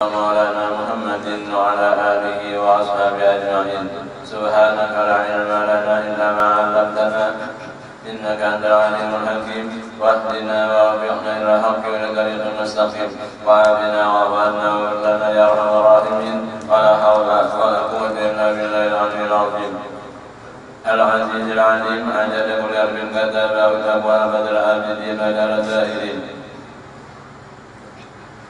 مولانا محمد وعلى آله وأصحابه أجمعين. سبحانك لا علم لنا إلا ما علمتنا إنك أنت العليم الحكيم. واهدنا ووفقنا إلى الحق والطريق المستقيم وعافنا وعافنا واغفر لنا يا أرحم الراحمين. ولا حول ولا قوة إلا بالله العلي العظيم العزيز العليم. أجل كل أرض كتاب وكتاب أبد العابدين وجل الزائرين.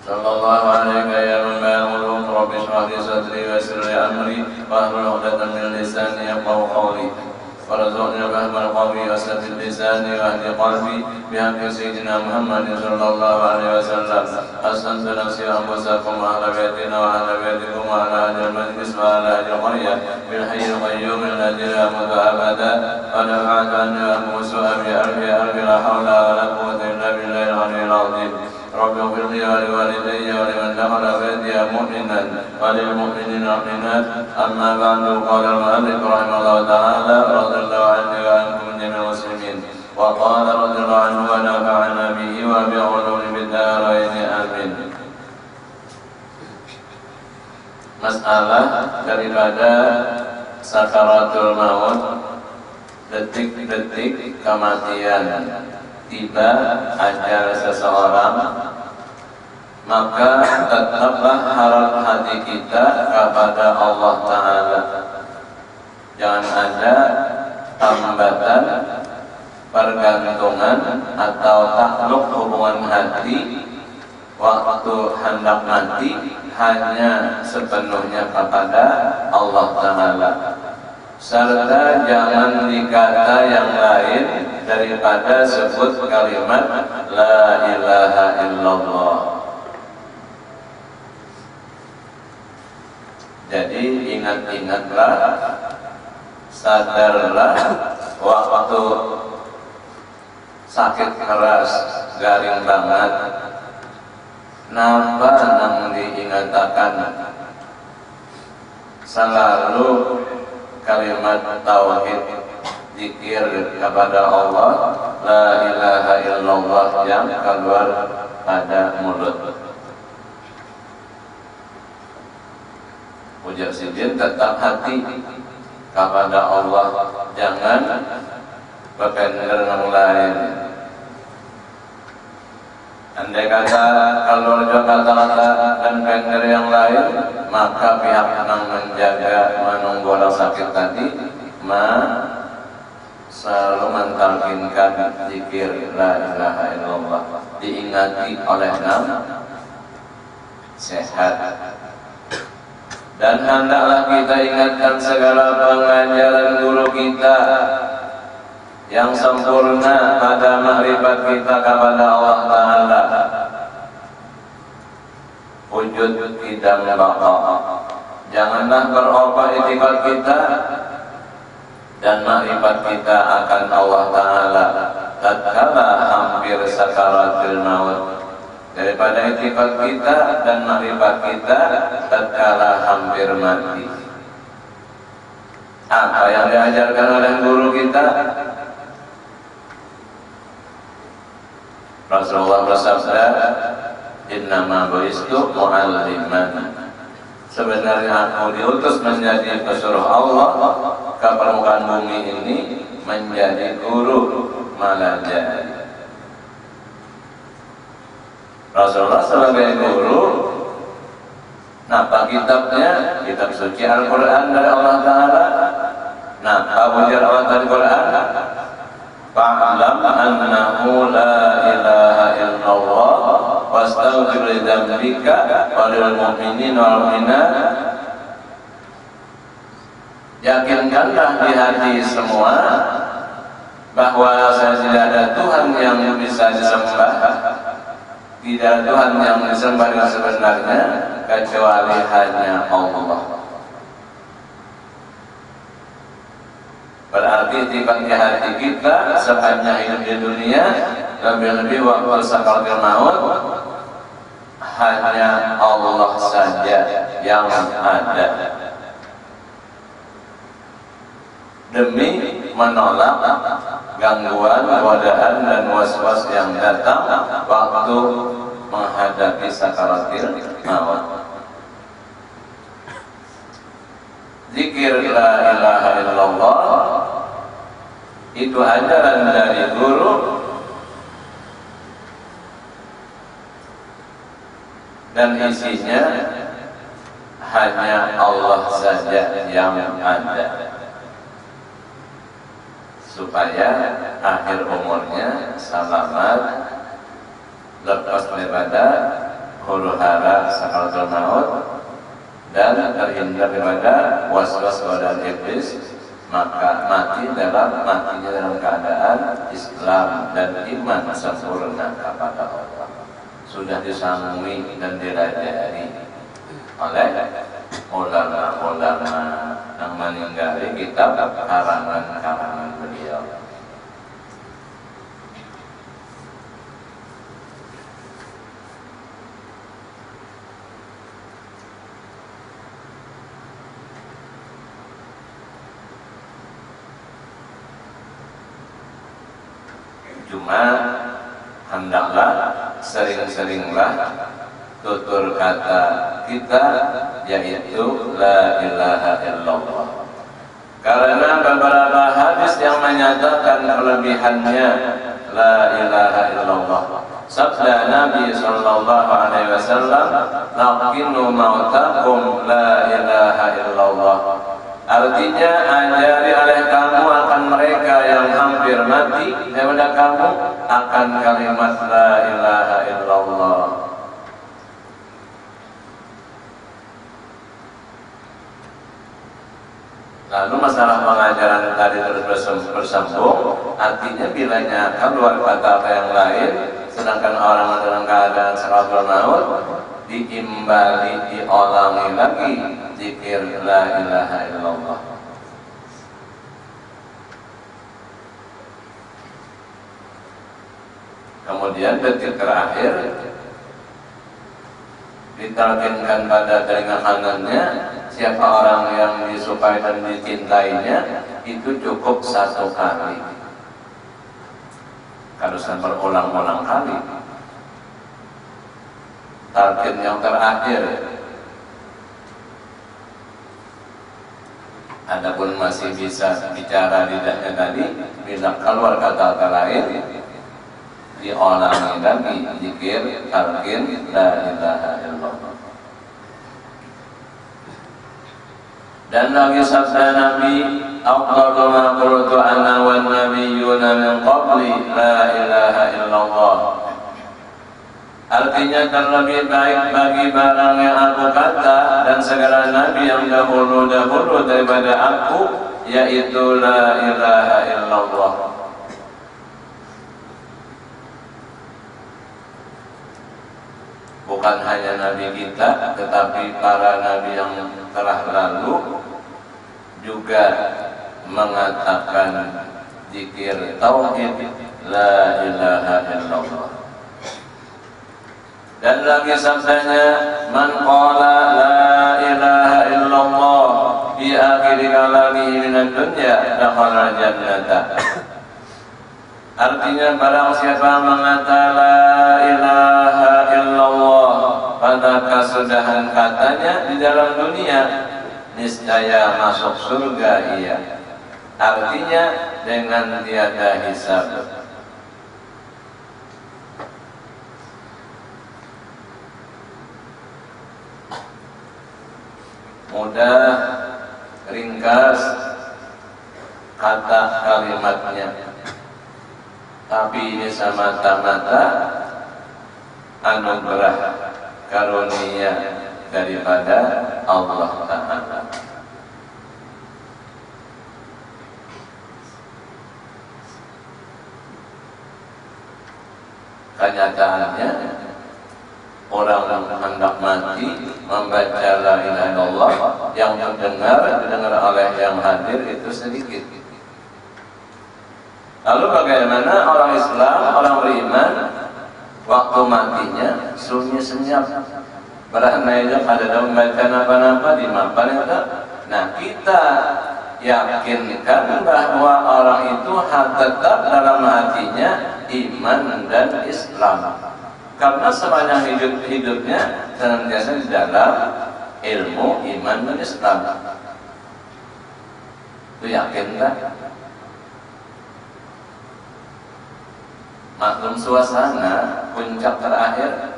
صلى الله عليك يا من بيان القلوب. رب اشرح لي صدري ويسر لي أمري واحلل عقدة من لساني يفقهوا قولي وارزقني فهم القول وثبت لساني واهد قلبي بحق سيدنا محمد صلى الله عليه وسلم. أسألت نفسي وأنفسكم وأهل بيتنا وأهل بيتكم وعلى أهل المجلس وعلى أهل القرية بالحي القيوم الذي لا يموت أبدا. ونفعت عني وأنكم سوء بألف لا حول ولا قوة إلا بالله العلي العظيم. رب اغفر لي ولوالدي ولمن دخل بيتي مؤمنا وللمؤمنين والمؤمنات. أما بعد، قال المؤلف رحمه الله تعالى رضي الله عني وعنكم جميع المسلمين. وقال رضي الله عنه ونفعنا به وبعلومه بالدارين آمين. Masalah daripada sakaratul maut, detik-detik kematian tiba ajal seseorang, maka tetaplah harap hati kita kepada Allah Ta'ala. Jangan ada tambatan, pergantungan atau takluk hubungan hati waktu hendak mati hanya sepenuhnya kepada Allah Ta'ala. Serta jangan dikata yang lain daripada sebut kalimat La ilaha illallah. Jadi ingat-ingatlah, sadarlah waktu sakit keras, garing banget, napa nang diingatakan selalu kalimat tauhid, zikir kepada Allah, la ilaha illallah yang keluar pada mulut. Ujar sidin, tetap hati kepada Allah, jangan berpender yang lain. Andai kata kalau kata-kata dan pender yang lain, maka pihak yang menjaga menunggu orang sakit tadi selalu mentalkinkan zikir la ilaha illallah, diingati oleh nama sehat. Dan hendaklah kita ingatkan segala pengajaran guru kita yang sempurna pada makrifat kita kepada Allah Ta'ala. Wujud tidak baqa. Janganlah berubah itikad kita dan makrifat kita akan Allah Ta'ala tatkala hampir sakaratul maut, daripada itikad kita dan makrifat kita tatkala hampir mati. Apa yang diajarkan oleh guru kita? Rasulullah bersabda, innama bu'istu mu'alliman. Sebenarnya aku diutus menjadi pesuruh Allah ke permukaan bumi ini menjadi guru malajari. Rasulullah sebagai guru, napa kitabnya? Kitab suci Al-Quran dari Allah Ta'ala. Napa ujar Allah dari Quran? Fa'lam annahu la ilaha illallah wastaghfir li dzambika wa lil mu'minina wal mu'minat. Yakinkanlah di hati semua bahwa tidak ada Tuhan yang bisa disembah, tidak ada Tuhan yang disembah dengan sebenarnya kecuali hanya Allah. Berarti di hati kita sepanjang hidup di dunia, lebih-lebih waktu sakaratul maut, hanya Allah saja yang ada. Demi menolak gangguan, godaan dan was-was yang datang waktu menghadapi sakaratul maut. Zikir la ilaha illallah itu ajaran dari guru dan isinya hanya Allah saja yang ada, supaya akhir umurnya selamat, lepas daripada huru hara sakaratul maut, dan terhindar daripada was-was godaan iblis, maka matinya dalam keadaan Islam dan iman sempurna kepada Allah, sudah disambungi dan dirajai oleh ulama-ulama yang meninggali kitab karangan beliau. Cuma hendaklah sering-seringlah tutur kata kita, yaitu la ilaha illallah. Karena beberapa hadis yang menyatakan kelebihannya la ilaha illallah. Sabda Nabi sallallahu alaihi wasallam, "Laqinu mautakum la ilaha illallah." Artinya, ajari oleh kamu akan mereka yang hampir mati daripada kamu akan kalimat la ilaha illallah. Lalu masalah pengajaran tadi terus bersambung, artinya bilanya keluar kata yang lain, sedangkan orang dalam keadaan sakaratul maut, diimbali, diulangi lagi zikir la ilaha illallah. Kemudian detik terakhir ditalkinkan pada telinga kanannya, siapa orang yang disukai dan dicintainya itu cukup satu kali, harusan berulang-ulang kali. Talqin yang terakhir, adapun masih bisa bicara lidahnya tadi, bila keluar kata-kata lain diulangi lagi zikir talqin la ilaha illallah. Dan lagi sabda Nabi, "Afdalu ma qultu ana wan nabiyyuna min qabli la ilaha illallah." Artinya terlebih baik bagi barang yang aku kata dan segala nabi yang dahulu daripada aku, yaitu la ilaha illallah. Bukan hanya nabi kita, tetapi para nabi yang telah lalu juga mengatakan zikir tauhid la ilaha illallah. Dan lagi sabdanya, "Man qala la ilaha illallah fi akhir kalamihi minad dunya dakhala jannata." Artinya, barang siapa mengatakan la ilaha illallah pada kesudahan katanya di dalam dunia, niscaya masuk surga ia. Artinya dengan tiada hisab. Mudah, ringkas kata kalimatnya, tapi ini semata-mata anugerah karunia daripada Allah Ta'ala. Kenyataannya, orang yang hendak mati membaca la ilaha illallah, yang didengar oleh yang hadir itu sedikit. Lalu bagaimana orang Islam, orang beriman, waktu matinya sunyi senyap, berahmainya pada membaca apa-apa di mapan itu. Nah, kita yakinkan bahwa orang itu tetap dalam hatinya iman dan Islam, karena sepanjang hidupnya senantiasa di dalam ilmu iman dan Islam. Itu yakin tak? Maklum suasana puncak terakhir.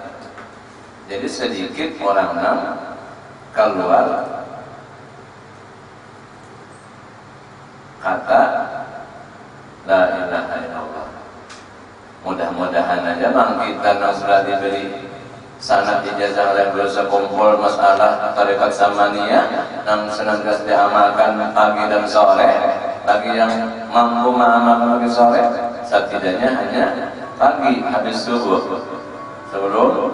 Jadi sedikit orang keluar kata la ilaha illallah. Mudah-mudahan aja bang kita yang sudah diberi sanad ijazah oleh beliau sekumpul masalah tarekat samaniyah yang senantiasa diamalkan pagi dan sore, bagi yang mampu mengamalkan pagi sore, setidaknya hanya pagi habis subuh sebelum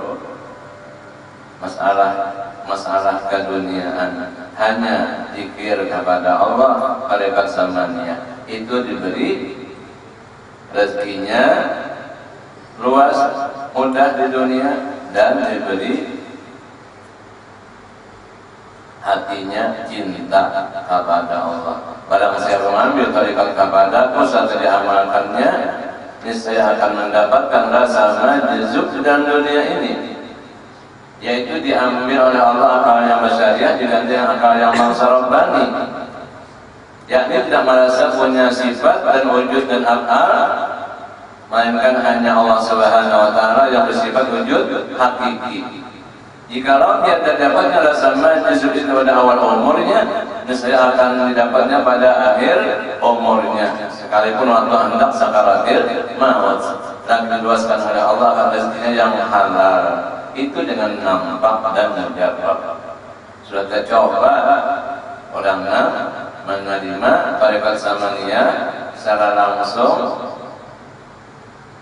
masalah keduniaan, hanya zikir kepada Allah, tarekat samaniyah itu diberi rezekinya luas, mudah di dunia, dan diberi hatinya cinta kepada Allah. Barang siapa mengambil tarekat kepada aku saat diamalkannya, niscaya akan mendapatkan rasa majzub dan dunia ini, yaitu diambil oleh Allah akal yang basyariah diganti akal yang mangsa rabbani, yakni tidak merasa punya sifat dan wujud dan af'al, melainkan hanya Allah Subhanahu wa taala yang bersifat wujud hakiki. Jikalau dia terdapatnya rasa majzub itu pada awal umurnya, niscaya akan didapatnya pada akhir umurnya, sekalipun waktu hendak sakaratil maut, dan diluaskan oleh Allah akan rezekinya yang halal. Itu dengan nampak dan menjawab. Sudah tercoba orang menerima tarekat samaniyah secara langsung,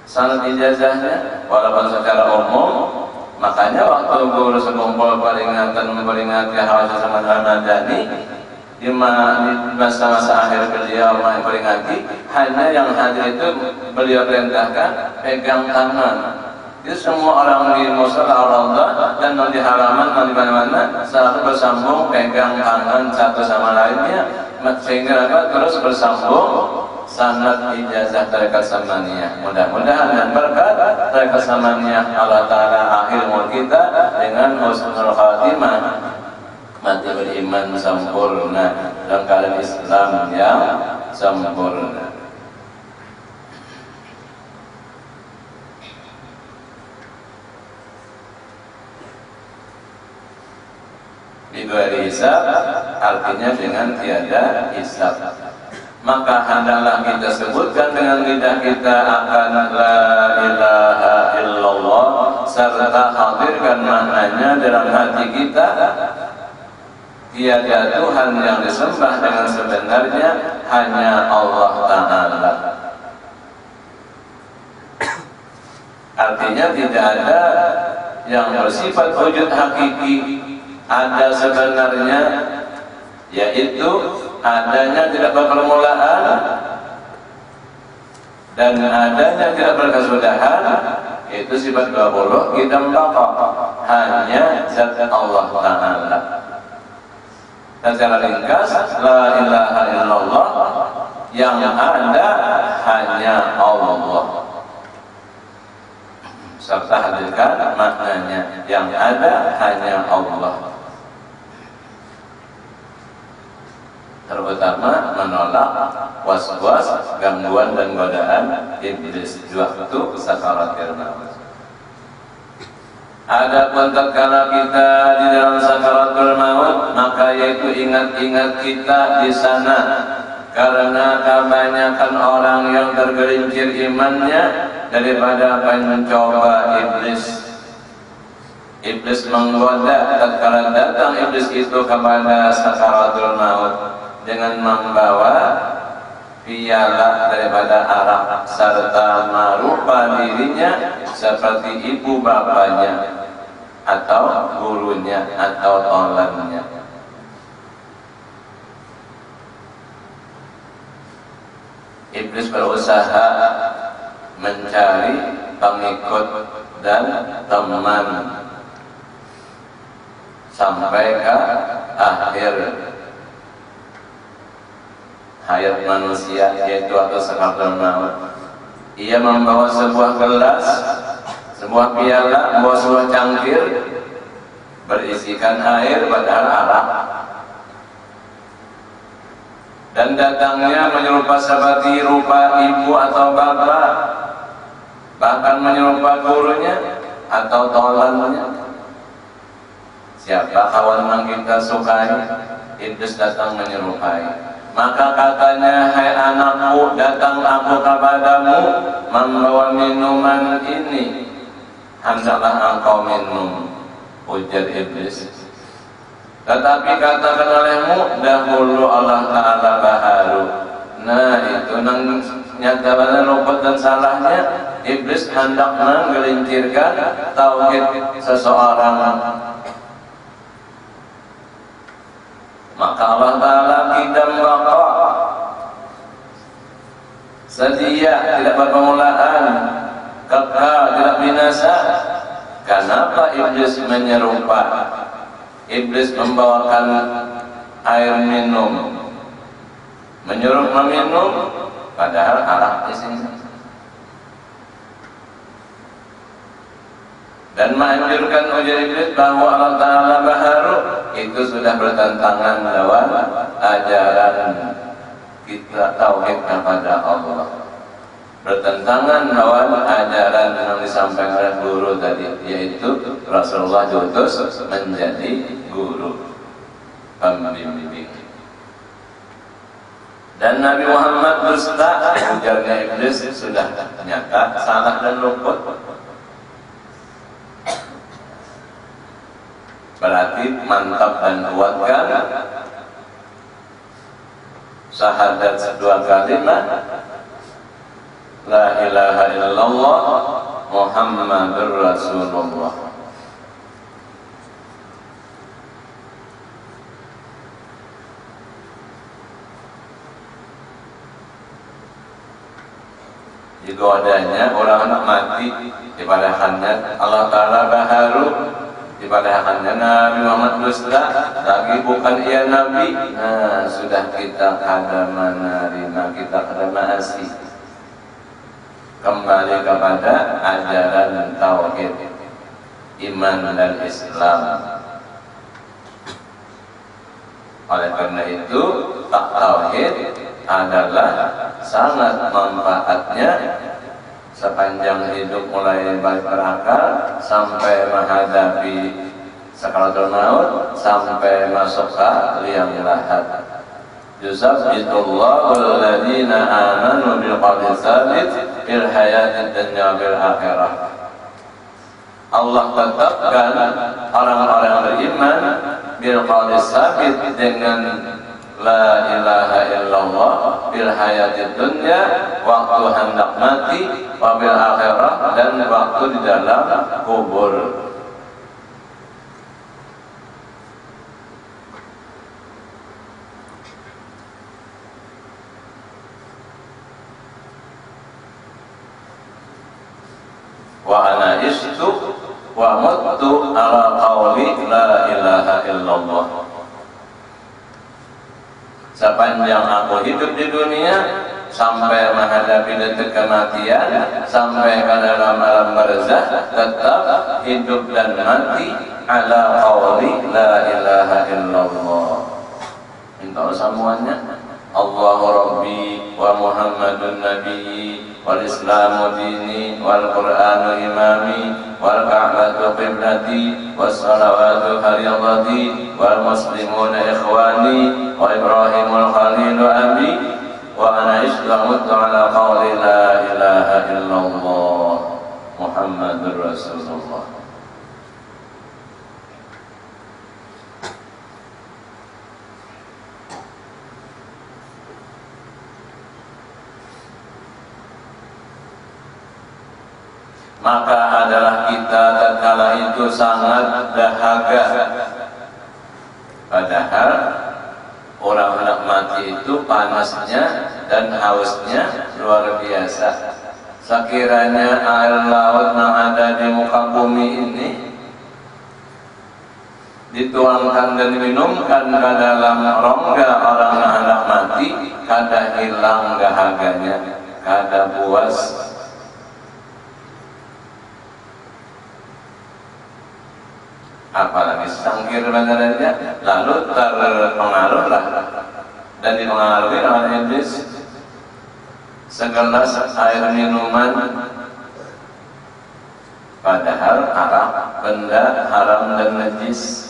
sanad ijazahnya walaupun secara umum. Makanya waktu guru sekumpul memperingatkan hal sama Madani di masa-masa akhir beliau memperingati, hanya yang hadir itu beliau perintahkan pegang tangan. Itu semua orang di musala Allah dan di halaman di mana-mana selalu bersambung pegang tangan satu sama lainnya, sehingga terus bersambung sanad ijazah tarekat samaniyah. Mudah-mudahan dan berkat tarekat samaniyah Allah Ta'ala akhir umur kita dengan husnul khatimah, mati beriman sempurna dalam keadaan Islam yang sempurna. Bidua hisab artinya dengan tiada hisab. Maka hendaklah kita sebutkan dengan lidah kita akan la ilaha illallah, serta hadirkan maknanya dalam hati kita. Tiada Tuhan yang disembah dengan sebenarnya, hanya Allah Ta'ala. Artinya tidak ada yang bersifat wujud hakiki, ada sebenarnya, yaitu adanya tidak berpermulaan dan adanya tidak berkesudahan, itu sifat 20 kita melakukan hanya zat Allah Ta'ala. Dan secara ringkas, la ilaha illallah, yang ada hanya Allah, serta hadirkan maknanya, yang ada hanya Allah. Terutama menolak was-was, gangguan dan godaan iblis di waktu sakaratul maut. Adapun tatkala kita di dalam sakaratul maut, maka yaitu ingat-ingat kita di sana, karena kebanyakan orang yang tergelincir imannya daripada mencoba iblis. Iblis menggoda tatkala datang iblis itu kepada sakaratul maut dengan membawa piala daripada arak serta merupa dirinya seperti ibu bapaknya atau gurunya atau tolannya. Iblis berusaha mencari pengikut dan teman sampai ke akhir hayat manusia, yaitu waktu sakaratul maut. Ia membawa sebuah gelas, sebuah piala, membawa sebuah cangkir berisikan air padahal arak. dan datangnya menyerupai seperti rupa ibu atau bapak, bahkan menyerupai gurunya atau tolannya. Siapa kawan yang kita sukai, iblis datang menyerupai. Maka katanya, hai anakku, datang aku kepadamu membawa minuman ini, hendaklah engkau minum, ujar iblis. Tetapi katakan olehmu, dahulu Allah Ta'ala baharu. Nah itu nang nyata rumput dan salahnya, iblis hendak menggelincirkan tauhid seseorang. Maka Allah Ta'ala kidam baqa, sedia, tidak berpermulaan, kekal, tidak binasa. Kenapa iblis menyerupai? Iblis membawakan air minum, menyuruh meminum, padahal arak isinya. Dan menganjurkan ujar iblis bahwa Allah Ta'ala baharu, itu sudah bertentangan lawan ajaran kita tauhid kepada Allah, bertentangan lawan ajaran yang disampaikan oleh guru tadi, yaitu Rasulullah diutus menjadi guru pembimbing. Dan Nabi Muhammad dusta, ujarnya iblis sudah nyata, salah dan luput. Berarti mantap dan kuatkan syahadat dua kalimat, la ilaha illallah Muhammadur Rasulullah. Jika adanya orang anak mati daripada hanya Allah Ta'ala baharu, daripada hanya Nabi Muhammad dusta, lagi bukan ia Nabi. Nah sudah kita kada menerima, kita kada mengasihi, kembali kepada ajaran tauhid, iman dan Islam. Oleh karena itu, tak tauhid adalah sangat manfaatnya sepanjang hidup, mulai balik berakal sampai menghadapi sakaratul maut, sampai masuk ke liang lahat. Yusabbitullahu alladhina amanu bil qawli tsabit fil hayatid dunya bil akhirah. Allah tetapkan orang-orang beriman bil qawli tsabit dengan la ilaha illallah bil hayatid dunya, waktu hendak mati, wa bil akhirah, dan waktu di dalam kubur. Wa ana istu wa muttu ala qawli la ilaha illallah. Sepanjang aku hidup di dunia, sampai menghadapi detik kematian, sampai ke dalam alam barzakh, tetap hidup dan mati ala qawli la ilaha illallah. Minta semuanya. Allahu Rabbi wa Muhammadun Nabi wal Islamu dini wal Qur'anu imami wal Ka'batu qiblati was salawatu hariyadati wal muslimuna ikhwani wa Ibrahimul Khalilu abi wa ana islamut ala qawli la ilaha illallah Muhammadur Rasulullah. Maka adalah kita tatkala itu sangat dahaga. Padahal orang hendak mati itu panasnya dan hausnya luar biasa. Sekiranya air laut yang ada di muka bumi ini dituangkan dan diminumkan ke dalam rongga orang yang hendak mati, kada hilang dahaganya, kada puas. Apalagi sangkir badannya, lalu terpengaruhlah dan dipengaruhi oleh iblis. Segelas air minuman padahal haram, benda haram dan najis.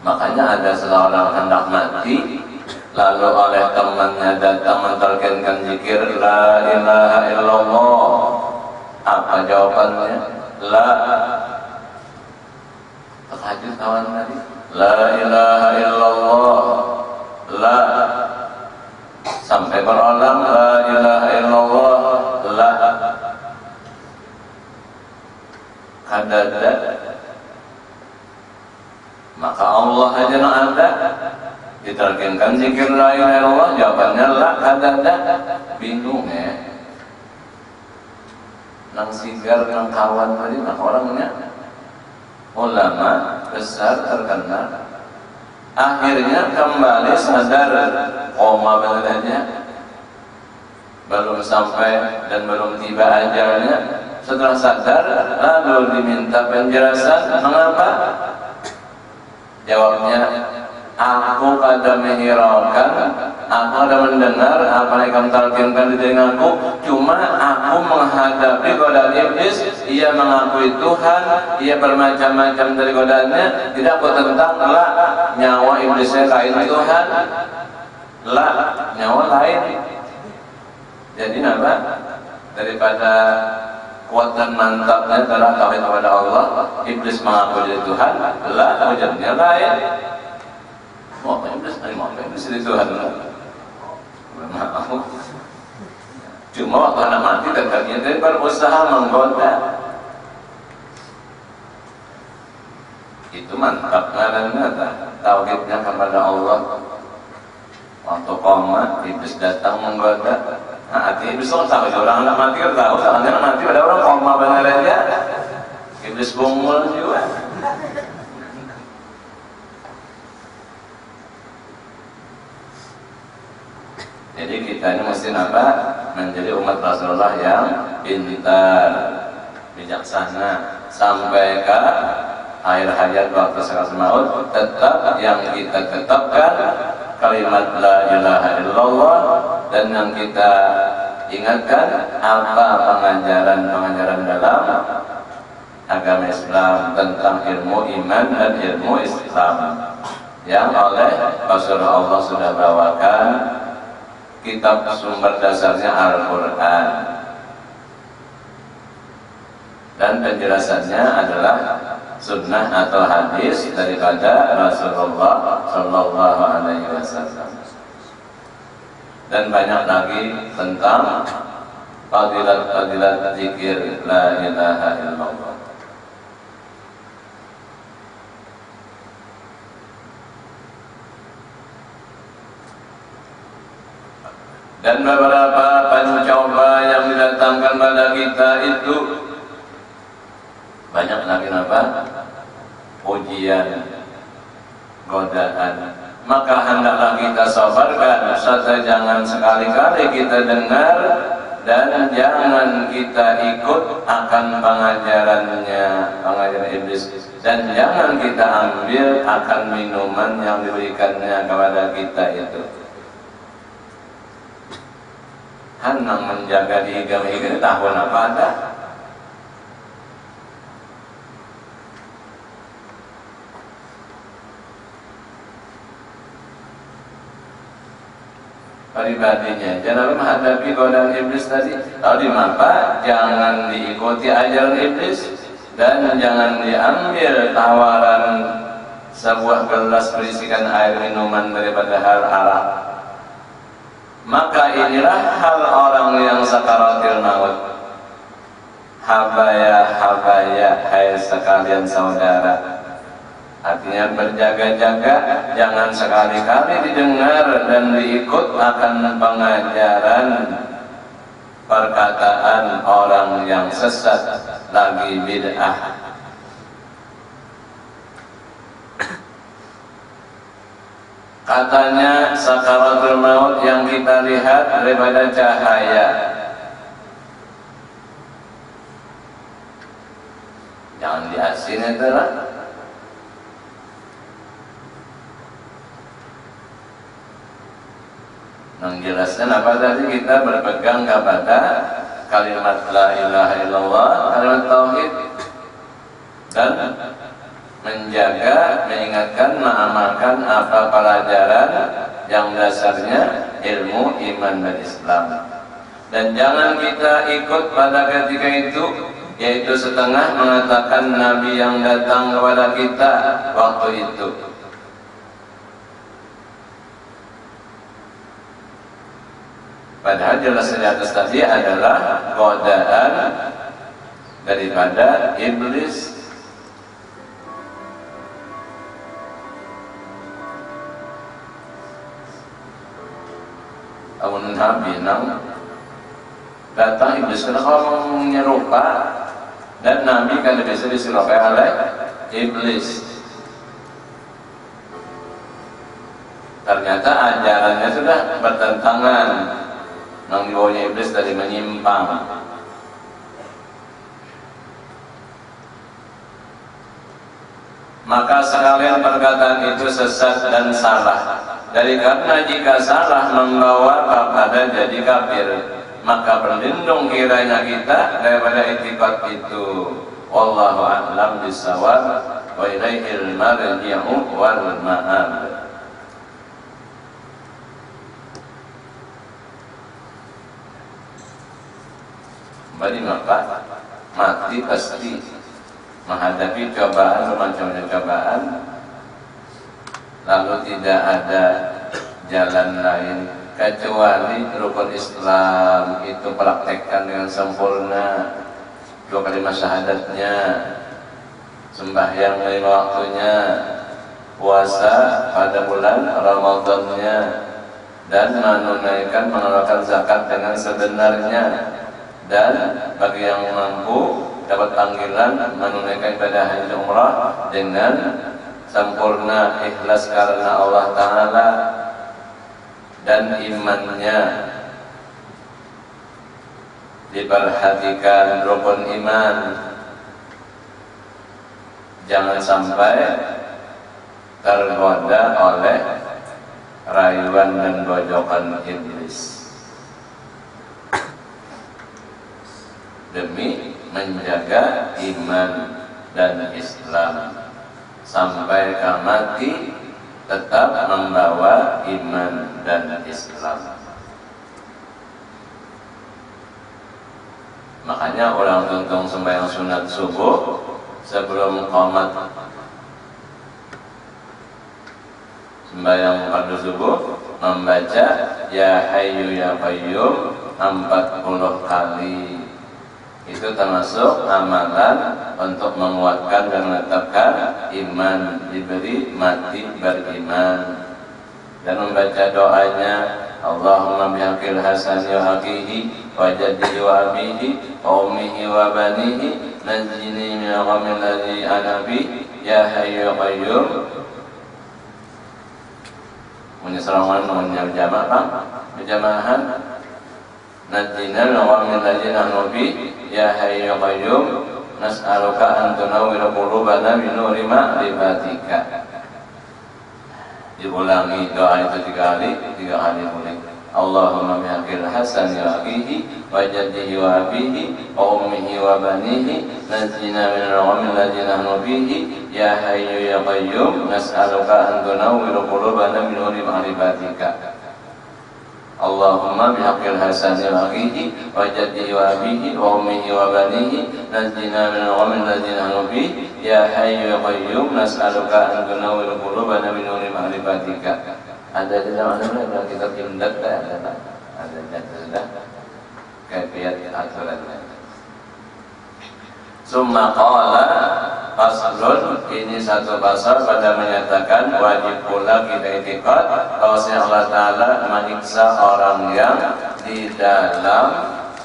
Makanya ada seorang hendak mati, lalu oleh temannya datang mentalkinkan zikir la ilaha illallah. Apa jawabannya? La. Terkajut kawan tadi. La ilaha illallah. La. Sampai berulang la ilaha illallah. La. Kadada. Maka Allah aja yang ada. Diterjemahkan zikir la ilaha illallah, jawabannya la kadada. Bingung ya. Nang sigar nang kawan tadi, nah orangnya ulama besar terkenal. Akhirnya kembali sadar, koma benar aja. Belum sampai dan belum tiba ajalnya. Setelah sadar, lalu diminta penjelasan. Mengapa? Jawabnya, aku pada menghiraukan, aku ada mendengar apa yang kamu talkinkan di telingaku. Cuma aku menghadapi godaan iblis. Ia mengakui Tuhan, ia bermacam-macam dari godaannya. Tidak aku tentang la nyawa iblisnya lain Tuhan, la nyawa lain. Jadi apa? Daripada kuat dan mantapnya adalah tauhid kepada Allah, iblis mengakui dari Tuhan, la wujudnya lain. Mau apa iblis? Mau apa iblis dari Tuhan? Maaf. Cuma waktu anak mati tetapnya dari berusaha menggoda. Itu mantap dan nyata tauhidnya kepada Allah. Waktu koma iblis datang menggoda. Nah, hati iblis tahu orang anak mati kan tahu, soalnya anak mati pada orang koma benar aja. Iblis bungul juga. Jadi kita ini mesti apa? Menjadi umat Rasulullah yang pintar, bijaksana, sampai ke akhir hayat waktu sakaratul maut. Tetap yang kita tetapkan kalimat la ilaha illallah, dan yang kita ingatkan apa pengajaran-pengajaran dalam agama Islam tentang ilmu iman dan ilmu Islam yang oleh Rasulullah Allah sudah bawakan. Kitab sumber dasarnya Al-Quran, dan penjelasannya adalah sunnah atau hadis daripada Rasulullah Sallallahu Alaihi Wasallam. Dan banyak lagi tentang fadilat-fadilat zikir la ilaha illallah. Dan beberapa pancoba yang didatangkan pada kita itu banyak lagi apa? Ujian, godaan. Maka hendaklah kita sabarkan, serta jangan sekali-kali kita dengar dan jangan kita ikut akan pengajarannya, pengajaran iblis, dan jangan kita ambil akan minuman yang diberikannya kepada kita itu. Hendak menjaga di agama tahun apa ada? Pribadinya jangan menghadapi godaan iblis tadi. Lalu dimapa? Jangan diikuti ajaran iblis dan jangan diambil tawaran sebuah gelas berisikan air minuman daripada hal haram. Maka inilah hal orang yang sakaratil maut. Habaya, habaya, hai sekalian saudara. Artinya berjaga-jaga, jangan sekali-kali didengar dan diikut akan pengajaran perkataan orang yang sesat lagi bid'ah. Katanya sakaratul maut yang kita lihat daripada cahaya. Jangan diasin itu lah. Menjelaskan apa tadi? Kita berpegang kepada kalimat la ilaha illallah, kalimat tauhid, dan menjaga, mengingatkan, mengamalkan apa pelajaran yang dasarnya ilmu iman dan Islam. Dan jangan kita ikut pada ketika itu, yaitu setengah mengatakan Nabi yang datang kepada kita waktu itu. Padahal jelas di atas tadi adalah godaan daripada iblis. Amun Nabi nang datang iblis karena kalau menyerupa, dan Nabi kan biasa diserupai oleh iblis. Ternyata ajarannya sudah bertentangan, nang dibawanya iblis dari menyimpang. Maka sekalian perkataan itu sesat dan salah. Karena jika salah membawa kepada jadi kafir, maka berlindung kiranya kita daripada itikad itu. Wallahu a'lam bishawab, wa ilaihil marji'u wal ma'ab. Kembali maka mati pasti menghadapi cobaan, bermacam-macam cobaan, lalu tidak ada jalan lain kecuali rukun Islam itu praktekkan dengan sempurna, 2 kalimat syahadatnya, sembahyang 5 waktunya, puasa pada bulan Ramadannya, dan menunaikan mengeluarkan zakat dengan sebenarnya. Dan bagi yang mampu dapat panggilan menunaikan ibadah haji umrah dengan sempurna, ikhlas karena Allah Ta'ala, dan imannya diperhatikan rukun iman, jangan sampai tergoda oleh rayuan dan bojokan iblis, demi menjaga iman dan Islam sampai ke mati tetap membawa iman dan Islam. Makanya orang tuntung sembahyang sunat subuh sebelum qomat sembahyang fardu subuh membaca Ya Hayyu Ya Qayyum 40 kali. Itu termasuk amalan untuk menguatkan dan menetapkan iman, diberi mati beriman. Dan membaca doanya Allahumma bihaqil hasani wa haqihi wa jaddihi wa abihi wa ummihi wa banihi najjini min ghamil ladzi ana bi ya hayyu ya qayyum. Menyesalaman menyamakan berjamahan najjina min ghamil ladzi ana bi ya hayyu ya qayyum nas'aluka an tunawwira qulubana bi nuri ma'rifatika. Diulangi doa itu 3 kali ulang. Allahumma bihaqil hasan ya aqihi wa jaddihi wa abihi wa ummihi wa banihi najjina min al-ghamil ladzi nahnu fihi ya hayyu ya qayyum nas'aluka an tunawwira qulubana bi nuri ma'rifatika. Allahumma bihaqil hasani wa aqihi wa jaddihi wa abihi wa ummihi wa banihi najjina min al-ghamil ladzi nahnu fihi ya hayyu ya qayyum nas'aluka an tunawwira qulubana bi nuri ma'rifatika. Ada di dalam dalam kitab Imdad ada sudah kaifiat aturannya. Summa qala faslun, ini satu pasal pada menyatakan wajib pula kita itikad bahwasanya Allah Ta'ala menyiksa orang yang di dalam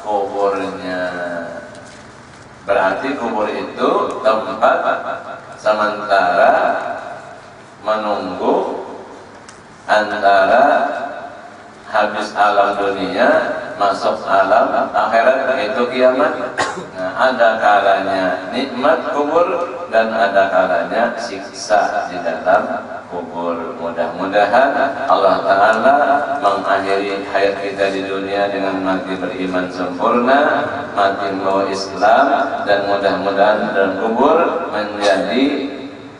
kuburnya. Berarti kubur itu tempat sementara menunggu antara habis alam dunia masuk alam akhirat, yaitu kiamat. Nah, ada kalanya nikmat kubur dan ada kalanya siksa di dalam kubur. Mudah-mudahan Allah Ta'ala mengakhiri hayat kita di dunia dengan mati beriman sempurna, mati membawa Islam, dan mudah-mudahan dalam kubur menjadi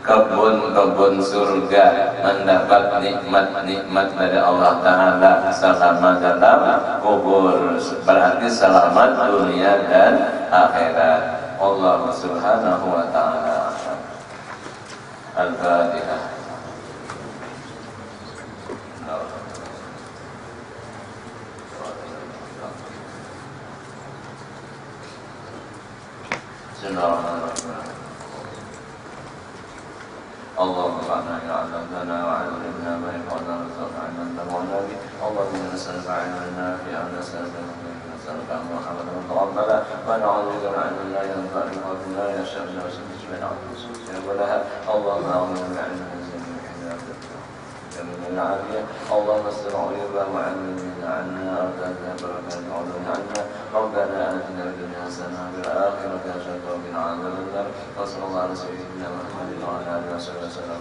kebun-kebun surga, mendapat nikmat-nikmat dari Allah Ta'ala selama dalam kubur, berarti selamat dunia dan akhirat. Allah Subhanahu wa Ta'ala. Al-Fatihah. Bismillahirrahmanirrahim. اللهم انفعنا بما علمتنا وعلمنا ما ينفعنا وارزقنا علما ينفعنا به. اللهم انا نسالك علما نافعا نسالك ان محمدا تقبلا ونعوذ بك من علم لا ينفع وقلب لا يشاء ولا يشاء من عبد ولها. اللهم اعوذ بك من علم من العافية. اللهم استر عيوبنا وعلمنا عنا أرضنا بركة عنا عنا. ربنا آتنا في الدنيا حسنة وفي الآخرة حسنة وقنا عذاب النار. وصلى الله على سيدنا محمد وعلى آله وصحبه وسلم.